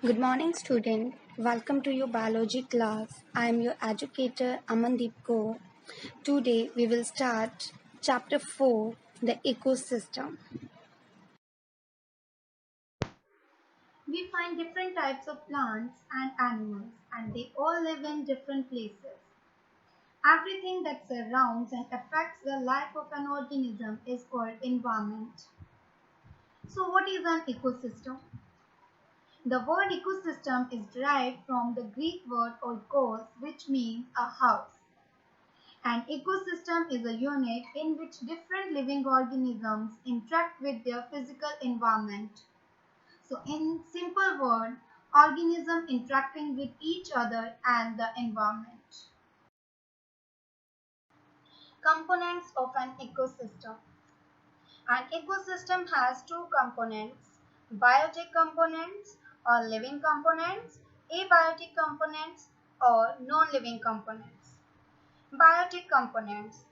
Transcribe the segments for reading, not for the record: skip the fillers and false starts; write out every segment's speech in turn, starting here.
Good morning, student. Welcome to your biology class. I am your educator Amandeep Kaur. Today we will start chapter 4, the ecosystem. We find different types of plants and animals, and they all live in different places. Everything that surrounds and affects the life of an organism is called environment. So what is an ecosystem? The word ecosystem is derived from the Greek word oikos, which means a house. An ecosystem is a unit in which different living organisms interact with their physical environment. So in simple word, organisms interacting with each other and the environment. Components of an ecosystem. An ecosystem has two components, biotic components or living components, abiotic components or non-living components. Biotic components.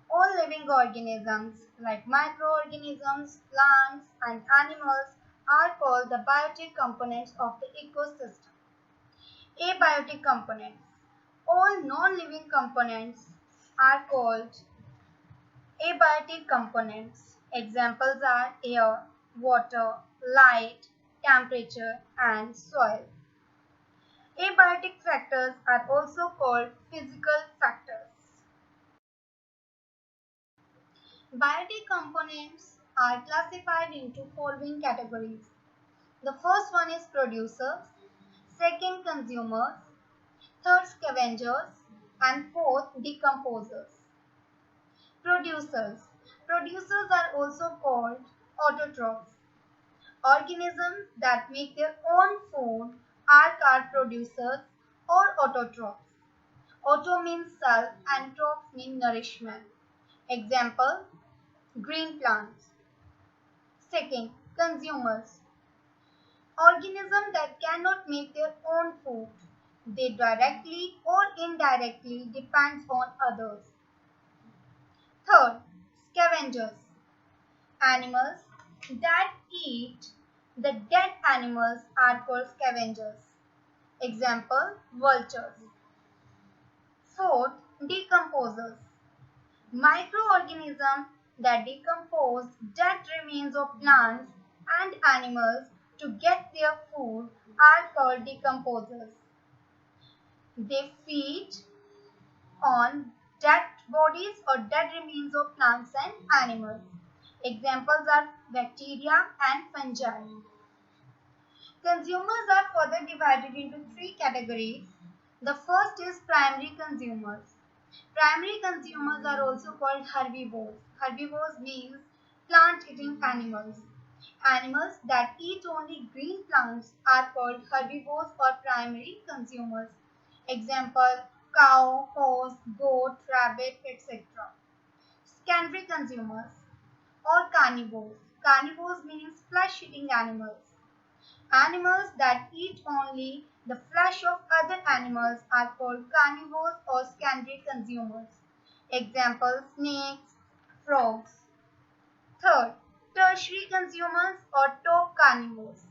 All living organisms like microorganisms, plants and animals are called the biotic components of the ecosystem. Abiotic components. All non-living components are called abiotic components. Examples are air, water, light, temperature and soil. Abiotic factors are also called physical factors. Biotic components are classified into following categories. The first one is producers, second consumers, third scavengers, and fourth decomposers. Producers. Producers are also called autotrophs. Organisms that make their own food are called producers or autotrophs. Auto means self and troph means nourishment. Example, green plants. Second, consumers. Organisms that cannot make their own food. They directly or indirectly depend on others. Third, scavengers. Animals that eat the dead animals are called scavengers. Example, vultures. Fourth, decomposers. Microorganisms that decompose dead remains of plants and animals to get their food are called decomposers. They feed on dead bodies or dead remains of plants and animals. Examples are bacteria and fungi. Consumers are further divided into three categories. The first is primary consumers. Primary consumers are also called herbivores. Herbivores means plant-eating animals. Animals that eat only green plants are called herbivores or primary consumers. Example, cow, horse, goat, rabbit, etc. Secondary consumers or carnivores. Carnivores means flesh-eating animals. Animals that eat only the flesh of other animals are called carnivores or secondary consumers. Example, snakes, frogs. Third, tertiary consumers or top carnivores.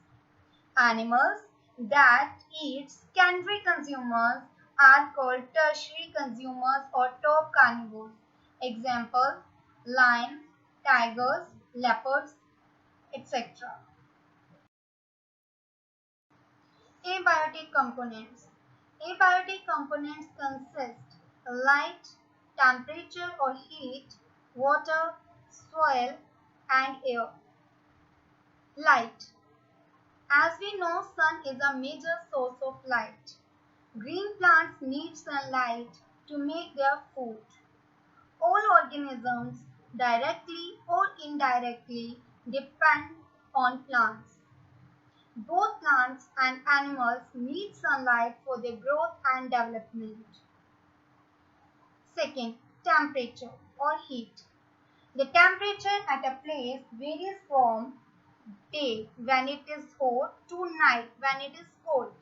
Animals that eat secondary consumers are called tertiary consumers or top carnivores. Example, lions, tigers, leopards, etc. Abiotic components. Abiotic components consist light, temperature or heat, water, soil and air. Light. As we know, sun is a major source of light. Green plants need sunlight to make their food. All organisms, directly or indirectly, depend on plants. Both plants and animals need sunlight for their growth and development. Second, temperature or heat. The temperature at a place varies from day when it is hot to night when it is cold.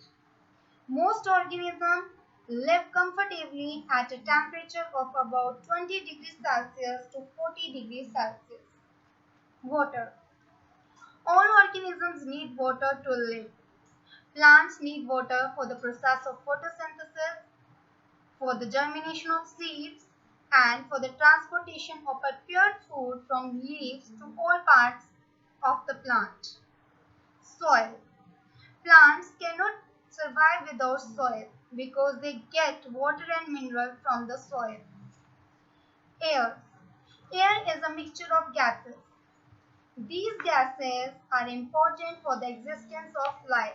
Most organisms live comfortably at a temperature of about 20 degrees Celsius to 40 degrees Celsius. Water. All organisms need water to live. Plants need water for the process of photosynthesis, for the germination of seeds, and for the transportation of prepared food from leaves to all parts of the plant. Soil. Plants cannot survive without soil because they get water and mineral from the soil. Air. Air is a mixture of gases. These gases are important for the existence of life.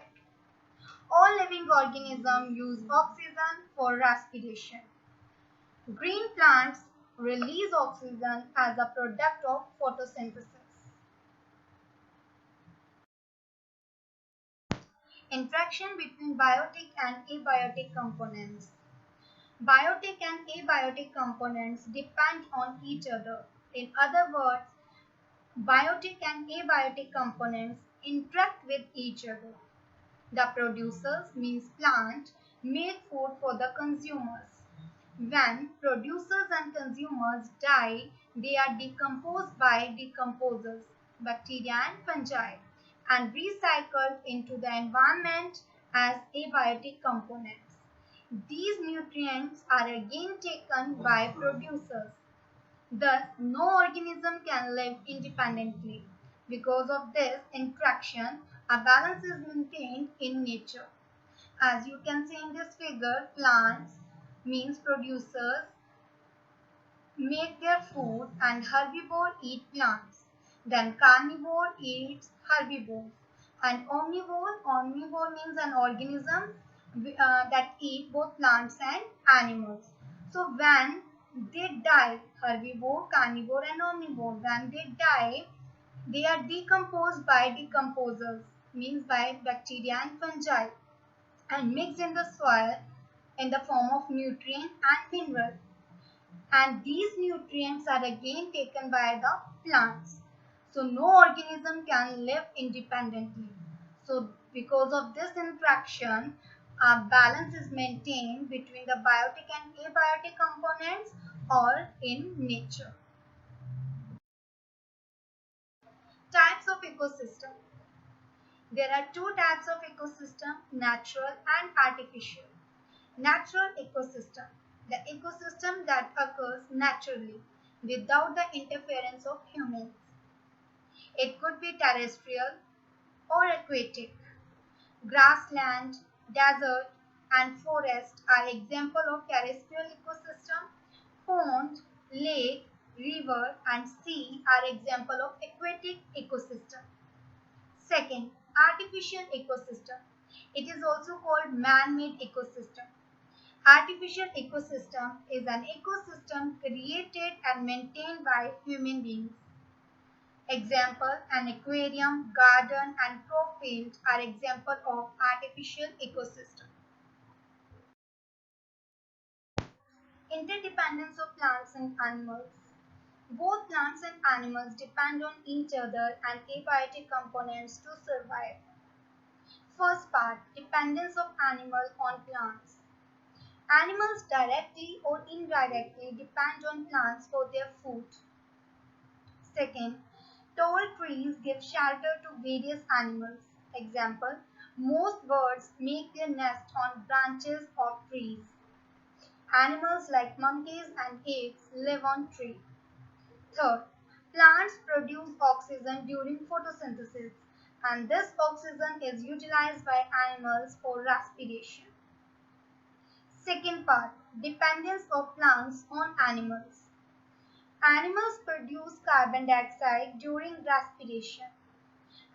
All living organisms use oxygen for respiration. Green plants release oxygen as a product of photosynthesis. Interaction between biotic and abiotic components. Biotic and abiotic components depend on each other. In other words, biotic and abiotic components interact with each other. The producers, means plant, make food for the consumers. When producers and consumers die, they are decomposed by decomposers, bacteria and fungi, and recycled into the environment as abiotic components. These nutrients are again taken by producers. Thus, no organism can live independently. Because of this interaction, a balance is maintained in nature. As you can see in this figure, plants, means producers, make their food and herbivore eat plants. Then carnivore eats herbivores. And omnivore means an organism that eat both plants and animals. So when they die, herbivore, carnivore and omnivore, when they die, they are decomposed by decomposers, means by bacteria and fungi, and mixed in the soil in the form of nutrient and mineral. And these nutrients are again taken by the plants. So no organism can live independently. So because of this interaction, a balance is maintained between the biotic and abiotic components or in nature. Types of ecosystem. There are two types of ecosystem, natural and artificial. Natural ecosystem, the ecosystem that occurs naturally without the interference of humans. It could be terrestrial or aquatic. Grassland, desert, and forest are examples of terrestrial ecosystem. Pond, lake, river, and sea are examples of aquatic ecosystem. Second, artificial ecosystem. It is also called man-made ecosystem. Artificial ecosystem is an ecosystem created and maintained by human beings. Example, an aquarium, garden, and crop field are examples of artificial ecosystem. Interdependence of plants and animals. Both plants and animals depend on each other and abiotic components to survive. First part, dependence of animal on plants. Animals directly or indirectly depend on plants for their food. Second, tall trees give shelter to various animals. Example, most birds make their nest on branches of trees. Animals like monkeys and apes live on trees. Third, plants produce oxygen during photosynthesis, and this oxygen is utilized by animals for respiration. Second part, dependence of plants on animals. Animals produce carbon dioxide during respiration,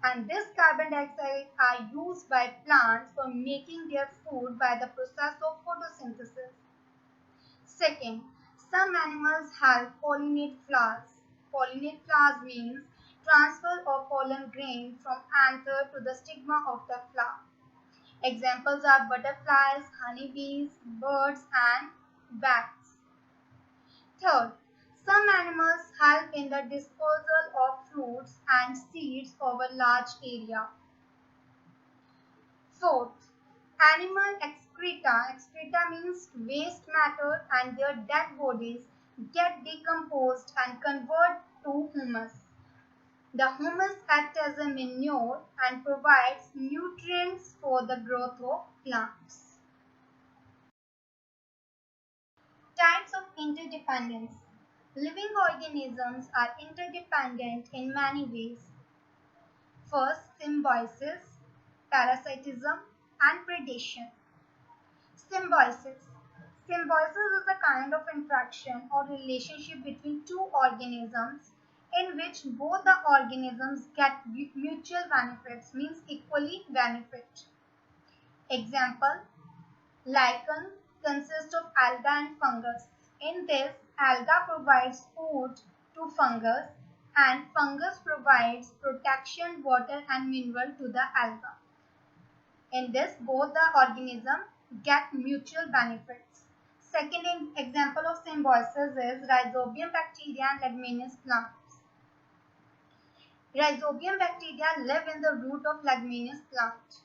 and this carbon dioxide are used by plants for making their food by the process of photosynthesis. Second, some animals help pollinate flowers. Pollinate flowers means transfer of pollen grain from anther to the stigma of the flower. Examples are butterflies, honeybees, birds, and bats. Third, some animals help in the dispersal of fruits and seeds over large area. Fourth, animal excreta. Excreta means waste matter, and their dead bodies get decomposed and convert to humus. The humus acts as a manure and provides nutrients for the growth of plants. Types of interdependence. Living organisms are interdependent in many ways. First, symbiosis, parasitism, and predation. Symbiosis. Symbiosis is a kind of interaction or relationship between two organisms in which both the organisms get mutual benefits, means equally benefit. Example, lichen consists of alga and fungus. In this, alga provides food to fungus and fungus provides protection, water and mineral to the alga. In this, both the organisms get mutual benefits. Second example of symbiosis is Rhizobium bacteria and Leguminous plants. Rhizobium bacteria live in the root of leguminous plant.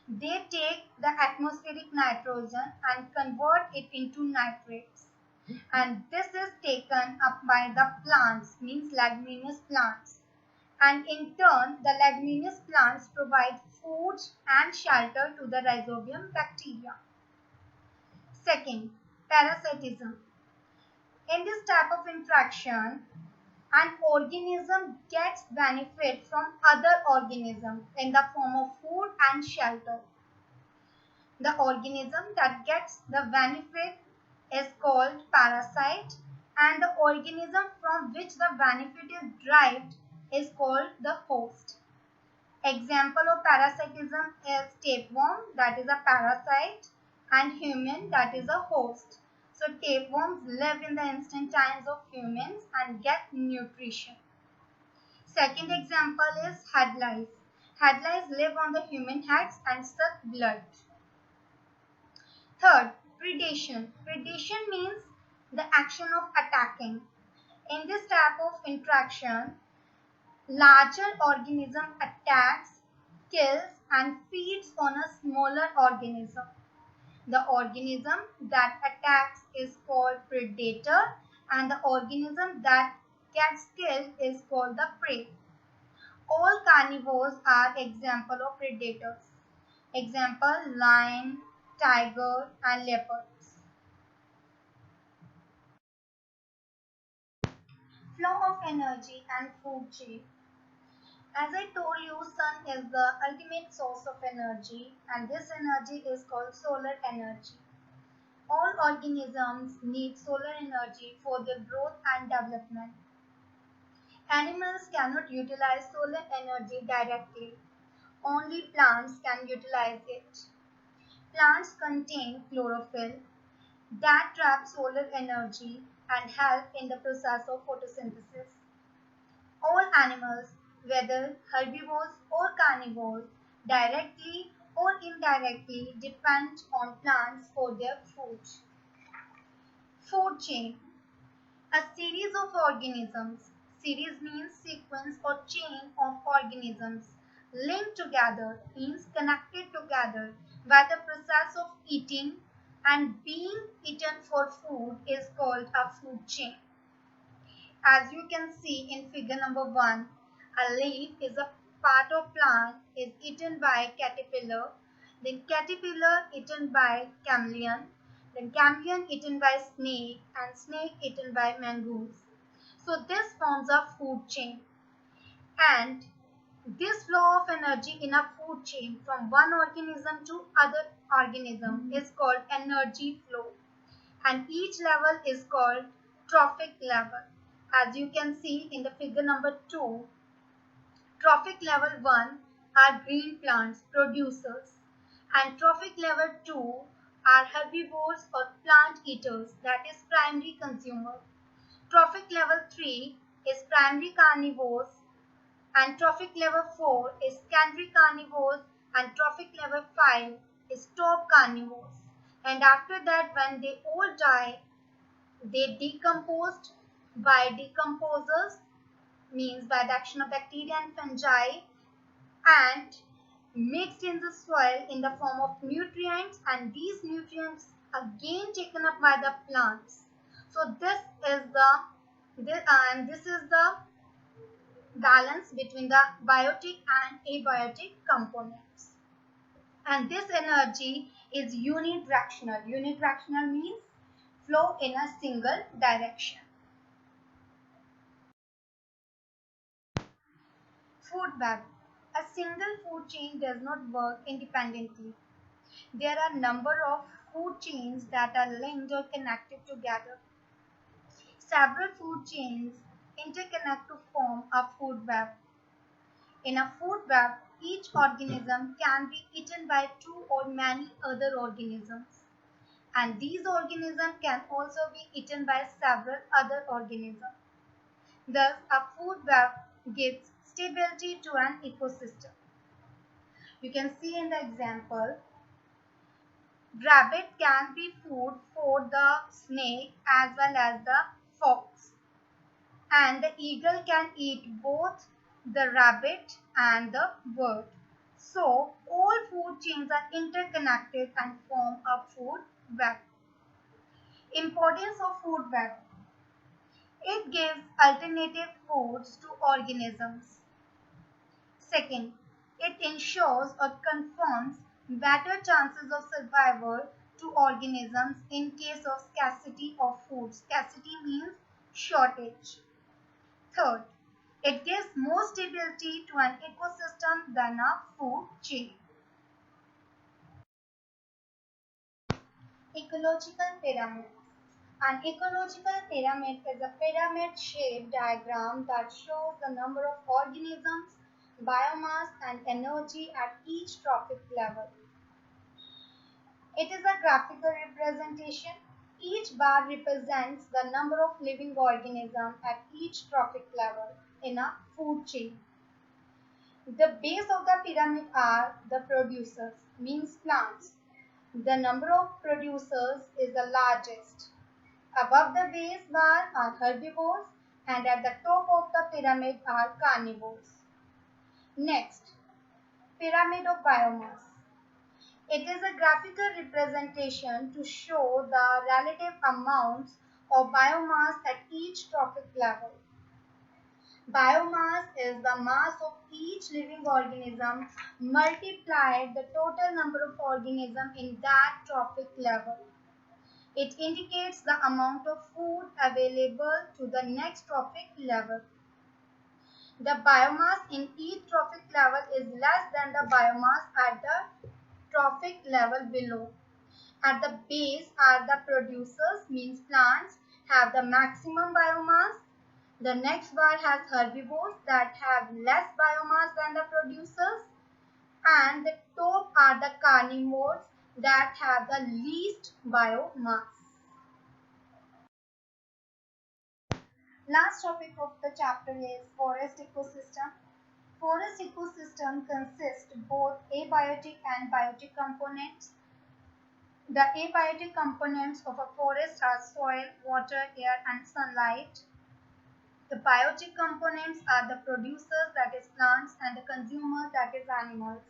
They take the atmospheric nitrogen and convert it into nitrates. And this is taken up by the plants, means leguminous plants. And in turn, the leguminous plants provide food and shelter to the Rhizobium bacteria. Second, parasitism. In this type of interaction, an organism gets benefit from other organisms in the form of food and shelter. The organism that gets the benefit is called parasite, and the organism from which the benefit is derived is called the host. Example of parasitism is tapeworm, that is a parasite, and human, that is a host. So tapeworms live in the intestines of humans and get nutrition. Second example is head lice. Head lice live on the human heads and suck blood. Third, predation. Predation means the action of attacking. In this type of interaction, larger organism attacks, kills and feeds on a smaller organism. The organism that attacks is called predator and the organism that gets killed is called the prey. All carnivores are example of predators. Example, lion, tiger and leopards. Flow of energy and food chain. As I told you, sun is the ultimate source of energy and this energy is called solar energy. All organisms need solar energy for their growth and development. Animals cannot utilize solar energy directly. Only plants can utilize it. Plants contain chlorophyll that traps solar energy and help in the process of photosynthesis. All animals, whether herbivores or carnivores, directly or indirectly depend on plants for their food. Food chain. A series of organisms. Series means sequence or chain of organisms linked together, means connected together by the process of eating and being eaten for food is called a food chain. As you can see in figure number 1, a leaf is a part of plant is eaten by caterpillar, then caterpillar eaten by chameleon, then chameleon eaten by snake and snake eaten by mongoose. So this forms a food chain and this flow of energy in a food chain from one organism to other organism is called energy flow and each level is called trophic level. As you can see in the figure number 2, trophic level 1 are green plants producers and trophic level 2 are herbivores or plant eaters, that is primary consumer. Trophic level 3 is primary carnivores and trophic level 4 is secondary carnivores and trophic level 5 is top carnivores. And after that, when they all die, they decomposed by decomposers, means by the action of bacteria and fungi, and mixed in the soil in the form of nutrients, and these nutrients again taken up by the plants. So this is the balance between the biotic and abiotic components. And this energy is unidirectional. Unidirectional means flow in a single direction. Food web. A single food chain does not work independently. There are a number of food chains that are linked or connected together. Several food chains interconnect to form a food web. In a food web, each organism can be eaten by two or many other organisms, and these organisms can also be eaten by several other organisms. Thus, a food web gives stability to an ecosystem. You can see in the example, rabbit can be food for the snake as well as the fox, and the eagle can eat both the rabbit and the bird. So, all food chains are interconnected and form a food web. Importance of food web. It gives alternative foods to organisms. Second, it ensures or confirms better chances of survival to organisms in case of scarcity of food. Scarcity means shortage. Third, it gives more stability to an ecosystem than a food chain. Ecological pyramid. An ecological pyramid is a pyramid-shaped diagram that shows the number of organisms, biomass, and energy at each trophic level. It is a graphical representation. Each bar represents the number of living organisms at each trophic level in a food chain. The base of the pyramid are the producers, means plants. The number of producers is the largest. Above the base bar are herbivores, and at the top of the pyramid are carnivores. Next, pyramid of biomass. It is a graphical representation to show the relative amounts of biomass at each trophic level. Biomass is the mass of each living organism multiplied the total number of organisms in that trophic level. It indicates the amount of food available to the next trophic level. The biomass in each trophic level is less than the biomass at the trophic level below. At the base are the producers, means plants, have the maximum biomass. The next bar has herbivores that have less biomass than the producers. And the top are the carnivores that have the least biomass. Last topic of the chapter is forest ecosystem. Forest ecosystem consists both abiotic and biotic components. The abiotic components of a forest are soil, water, air, and sunlight. The biotic components are the producers, that is plants, and the consumers, that is animals.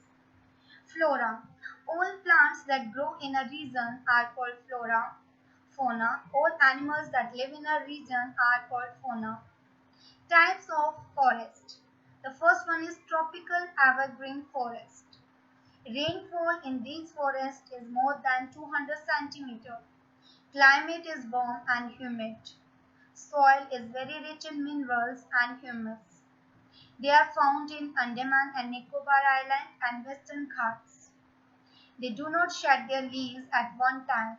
Flora. All plants that grow in a region are called flora. Fauna. All animals that live in a region are called fauna. Types of forest. The first one is tropical evergreen forest. Rainfall in these forests is more than 200 centimeters. Climate is warm and humid. Soil is very rich in minerals and humus. They are found in Andaman and Nicobar Island and Western Ghats. They do not shed their leaves at one time,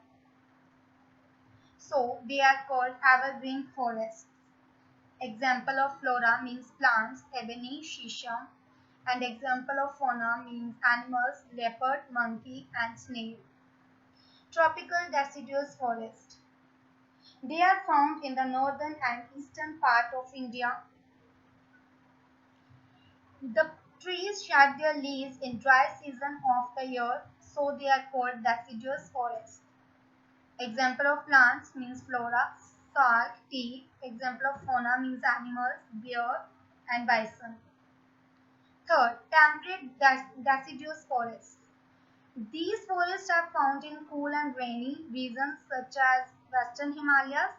so they are called evergreen forests. Example of flora means plants, ebony, shisham, and example of fauna means animals, leopard, monkey, and snail. Tropical deciduous forest. They are found in the northern and eastern part of India. The trees shed their leaves in dry season of the year, so they are called deciduous forests. Example of plants means flora, salt, tea. Example of fauna means animals, bear, and bison. Third, temperate deciduous forests. These forests are found in cool and rainy regions such as Western Himalayas.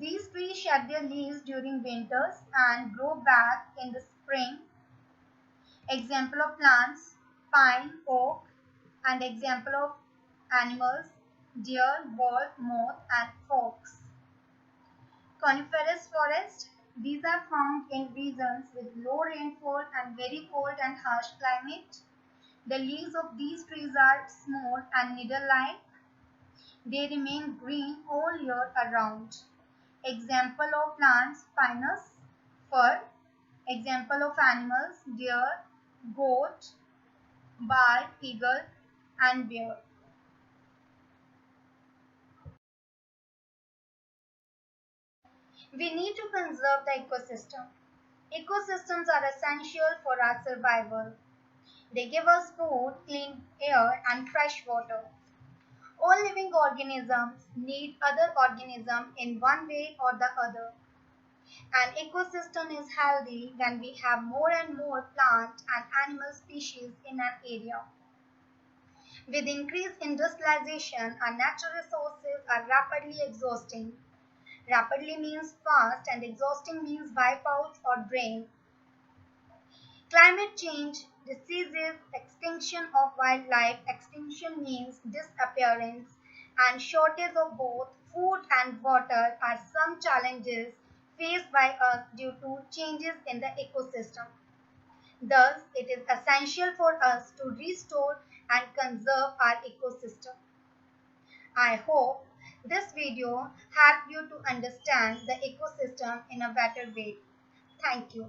These trees shed their leaves during winters and grow back in the spring. Example of plants, pine, oak, and example of animals, deer, wolf, moth, and fox. Coniferous forest. These are found in regions with low rainfall and very cold and harsh climate. The leaves of these trees are smooth and needle-like. They remain green all year around. Example of plants, pinus, fir. Example of animals, deer, goat, bald eagle, and bear. We need to conserve the ecosystem. Ecosystems are essential for our survival. They give us food, clean air, and fresh water. All living organisms need other organisms in one way or the other. An ecosystem is healthy when we have more and more plant and animal species in an area. With increased industrialization, our natural resources are rapidly exhausting. Rapidly means fast and exhausting means wipe out or drain. Climate change, diseases, extinction of wildlife, extinction means disappearance, and shortage of both food and water are some challenges faced by us due to changes in the ecosystem. Thus, it is essential for us to restore and conserve our ecosystem. I hope this video helped you to understand the ecosystem in a better way. Thank you.